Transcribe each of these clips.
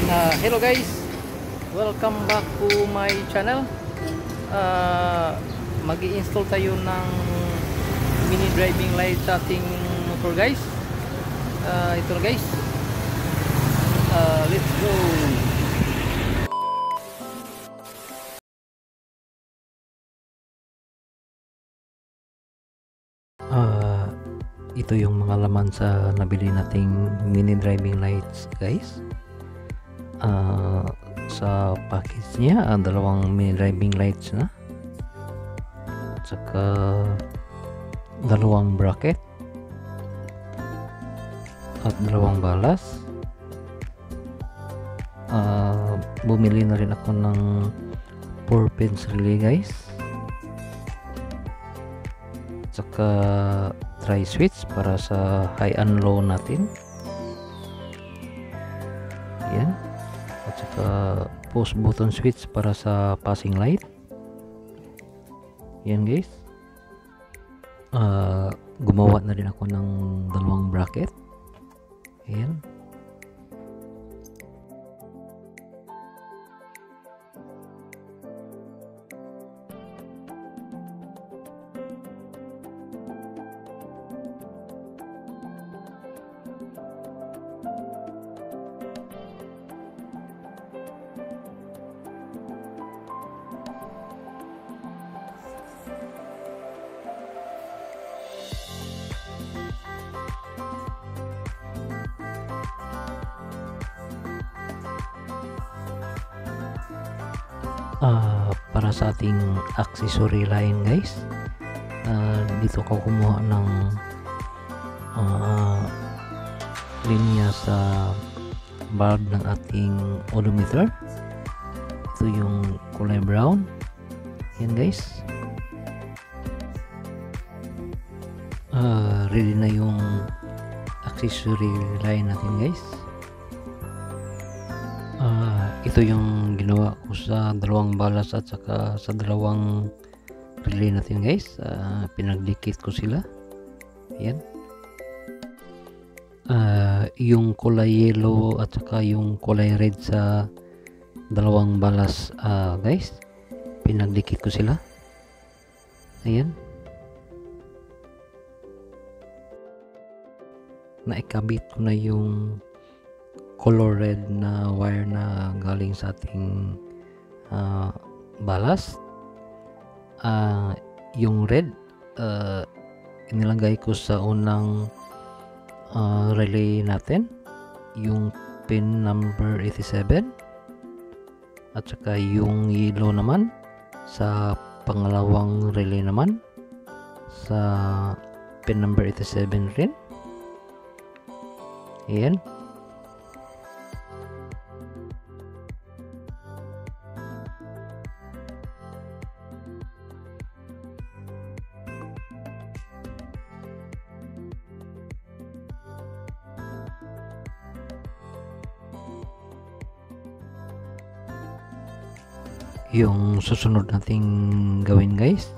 Hello guys, welcome back to my channel. Mag-i-install tayo ng mini driving light sa ating motor guys. Ito na guys, let's go. Ito yung mga laman sa nabili nating mini driving lights guys. Sa package niya, dalawang mini driving lights na, at saka dalawang bracket at dalawang balas. Bumili na rin ako ng 4-pins relay guys, at saka try switch para sa high and low natin. Yan. At saka push button switch para sa passing light. Yan guys. Gumawa na rin ako ng dalawang bracket. Yan. Para sa ating accessory line guys, dito ko kumuha ng linya sa bulb ng ating odometer. Ito yung kulay brown. Yan guys. Ready na yung accessory line natin guys. Ito yung ginawa ko sa dalawang balas at saka sa dalawang relay natin guys. Pinagdikit ko sila. Ayan. Yung kulay yellow at saka yung kulay red sa dalawang balas guys, pinagdikit ko sila. Ayan. Naikabit ko na yung color red na wire na galing sa ating balas. Yung red inilagay ko sa unang relay natin, yung pin number 87, at saka yung yellow naman sa pangalawang relay naman sa pin number 87 rin. Ayan. Yung susunod nating gawin guys,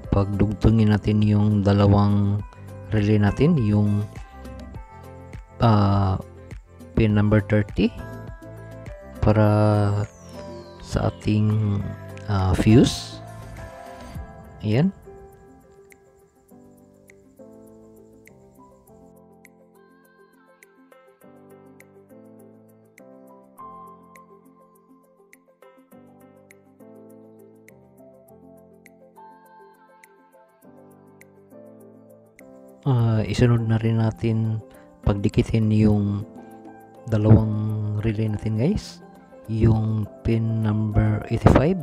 pagdugtungin natin yung dalawang relay natin, yung pin number 30 para sa ating fuse. Ayan. Isunod na rin natin pagdikitin yung dalawang relay natin guys, yung pin number 85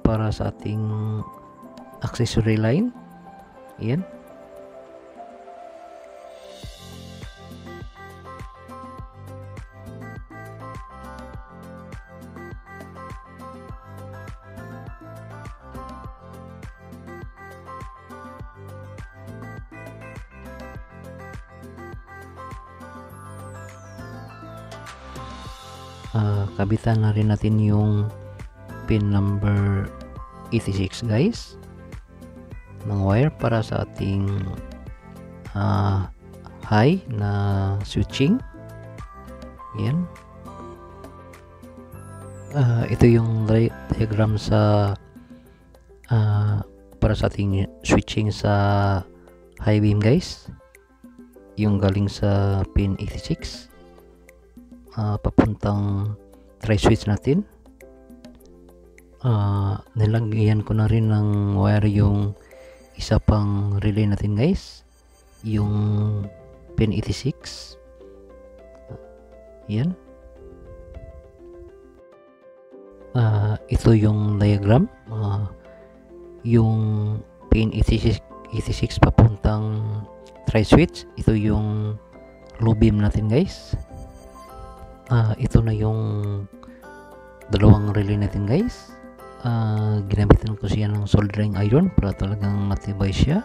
para sa ating accessory line. Ayan. Kabitan na rin natin yung pin number 86 guys ng wire para sa ating high na switching. Yan. Ito yung diagram sa para sa ating switching sa high beam, guys. Yung galing sa pin 86 papuntang tri-switch natin. Nilagyan ko na rin ng wire yung isa pang relay natin, guys, yung pin 86. Yan. Ito yung diagram. Yung pin 86 papuntang tri-switch, ito yung low beam natin, guys. Ito na yung dalawang relay natin, guys. Ginamitan ko siya ng soldering iron para talagang matibay siya.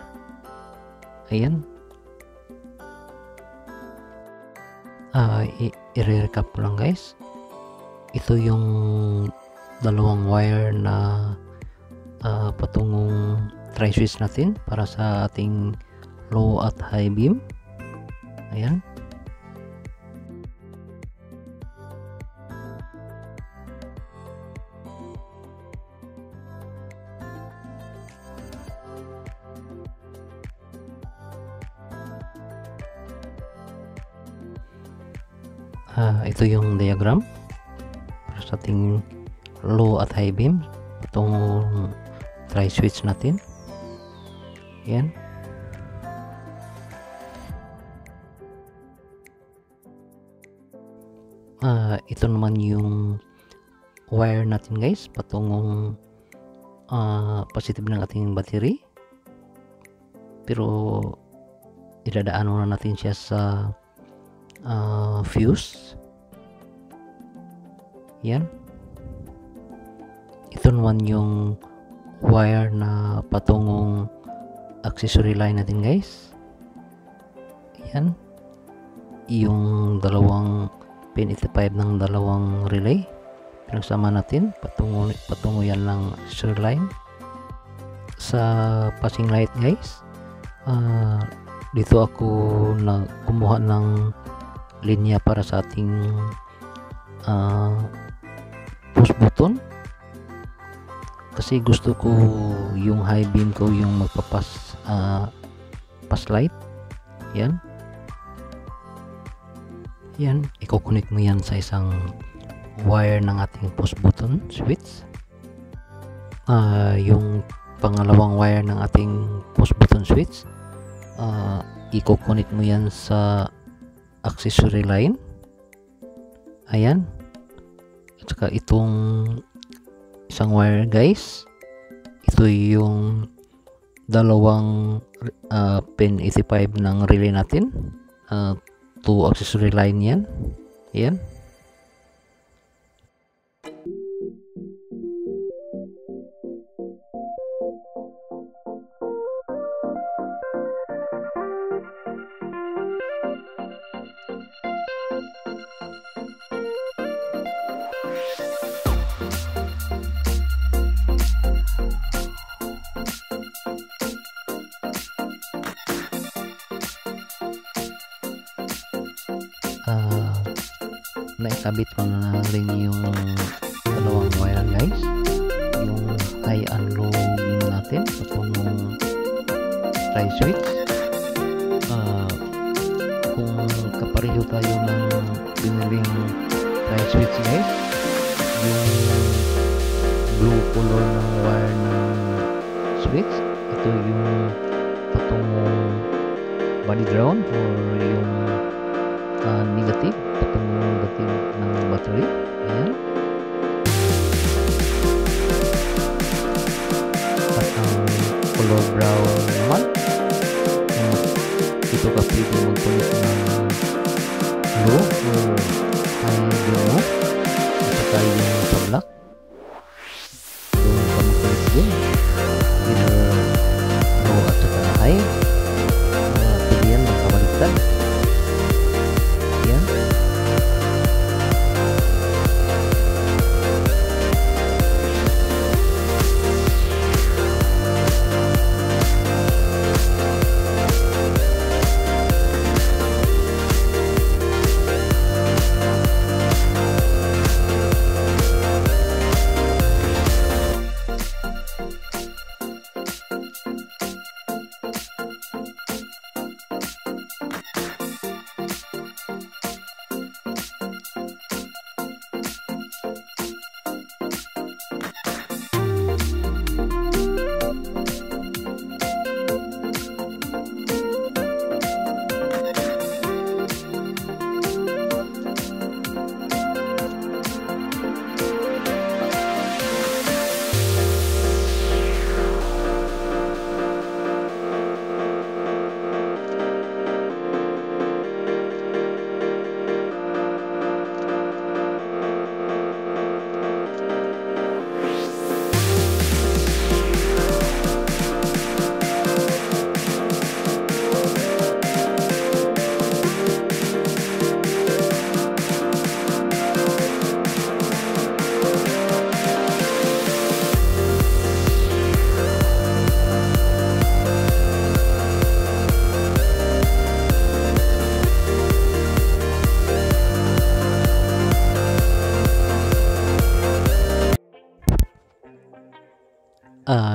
Ayan. I-recap ko lang, guys. Ito yung dalawang wire na patungong tri-switch natin para sa ating low at high beam. Ayan. Ito yung diagram para sa ating low at high beam patungong tri-switch natin. Yan. Ito naman yung wire natin, guys, patungong positive ng ating battery, pero idadaan muna natin siya sa fuse. Yan. Ito naman yung wire na patungong accessory line natin, guys. Yan. Yung dalawang pin 85 ng dalawang relay pinagsama natin, patungo yan lang accessory line. Sa passing light, guys, dito ako kumuha ng linya para sa ating push button, kasi gusto ko yung high beam ko yung magpapas pass light. Yan. Yan, i-connect mo yan sa isang wire ng ating push button switch. Yung pangalawang wire ng ating push button switch, i-connect mo yan sa accessory line. Ayan. At saka itong isang wire, guys, ito yung dalawang pin 85 ng relay natin, to accessory line yan. Ayan. Naikabit ko na rin yung dalawang wire, guys, yung high and low beam natin patungong tri-switch. Kung kapareho tayo ng piniling tri-switch, guys, yung blue color ng wire ng switch, ito yung patungong body ground or yung negative, patungong negative ng battery. Ayan. At ang color brown naman, ito ka pwede mag-connect ng low or high beam, at saka yung sa black yung pag-connect din, either low at saka high. Pwede yan magkabaliktad. Yan.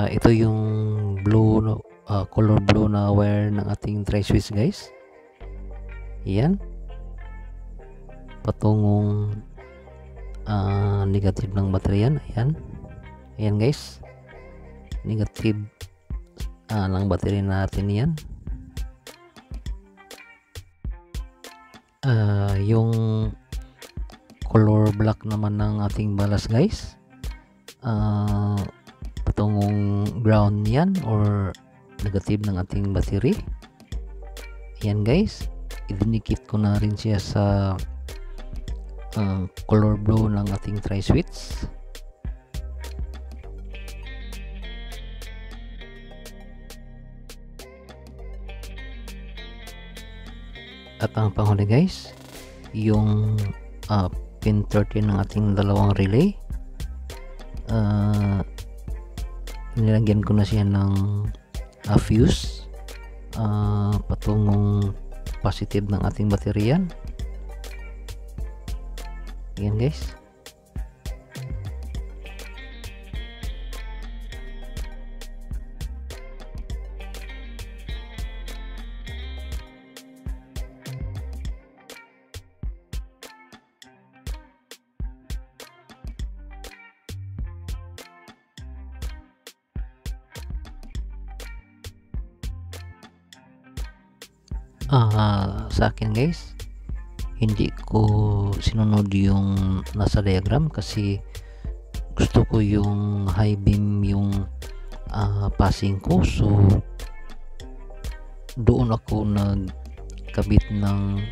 Ito yung blue, color blue na wire ng ating tri-switch guys. Yan, patungong negative ng baterya yan. Ayan guys, negative ng battery natin yan. Yung color black naman ng ating balas guys, patungong ground yan or negative ng ating battery. Ayan guys, idinikit ko na rin siya sa color blue ng ating tri-switch. At ang panghuli guys, yung pin 13 ng ating dalawang relay, nilagyan ko na siya ng fuse patungong positive ng ating baterya. Yan guys. Sa akin guys, hindi ko sinunod yung nasa diagram kasi gusto ko yung high beam yung passing ko, so doon ako nagkabit ng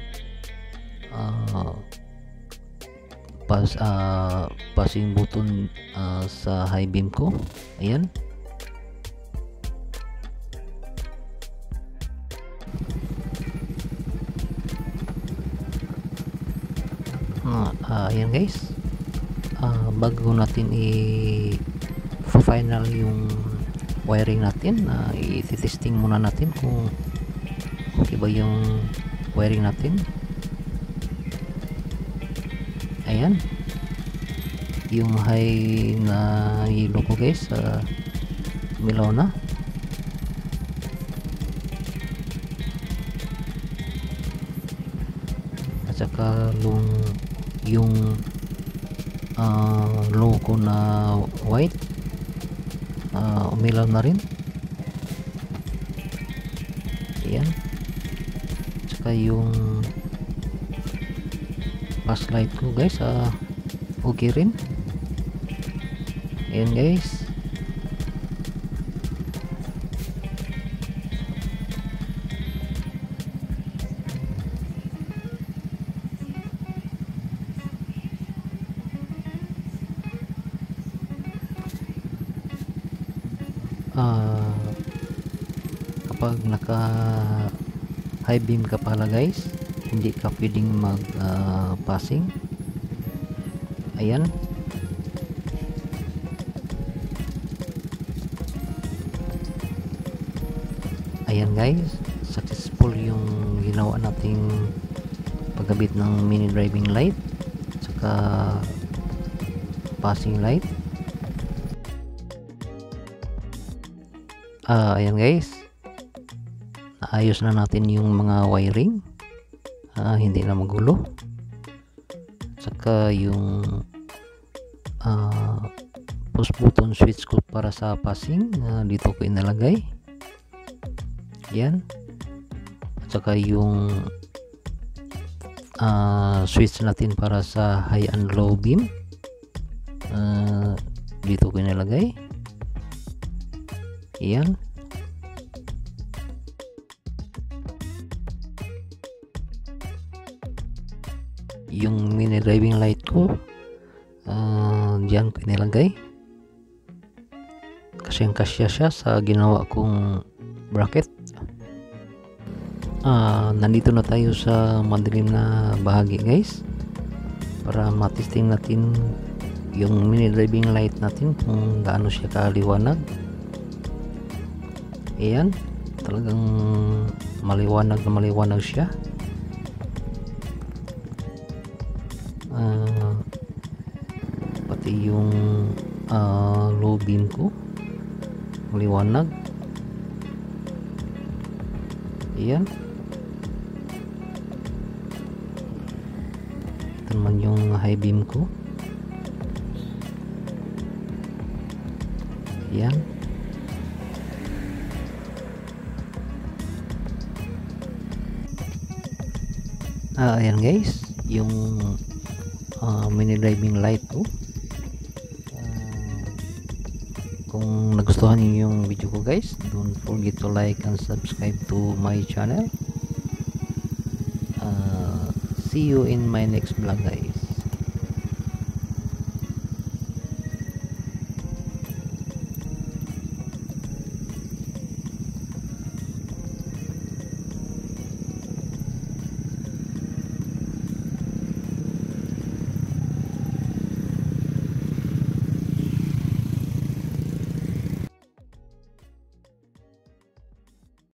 passing button sa high beam ko. Ayan. Ayan guys, bago natin i-final yung wiring natin, i-testing muna natin kung okay ba yung wiring natin. Ayan, yung high na yellow ko guys, milaw na. At saka yung low ko na white umilaw na rin. Ayan, tsaka yung pass light ko guys, okay rin. Ayan guys, kapag naka high beam ka pala guys, hindi ka pwedeng mag passing. Ayan, ayan guys, successful yung ginawa nating pagkabit ng mini driving light saka passing light. Ayan guys, naayos na natin yung mga wiring, hindi na magulo. Saka yung push button switch ko para sa passing, dito ko inalagay. Yan. At saka yung switch natin para sa high and low beam, dito ko inalagay. Yan. Yung mini driving light ko, diyan ko inilagay kasi kasya siya sa ginawa kong bracket. Nandito na tayo sa madilim na bahagi guys, para matesting natin yung mini driving light natin kung gaano siya kaliwanag. Ayan, talagang maliwanag na maliwanag siya. Pati yung low beam ko liwanag. Ayan. Ito naman yung high beam ko. Ayan. Ayan guys, yung mini driving light ko. Kung nagustuhan niyo yung video ko guys, don't forget to like and subscribe to my channel. See you in my next vlog guys.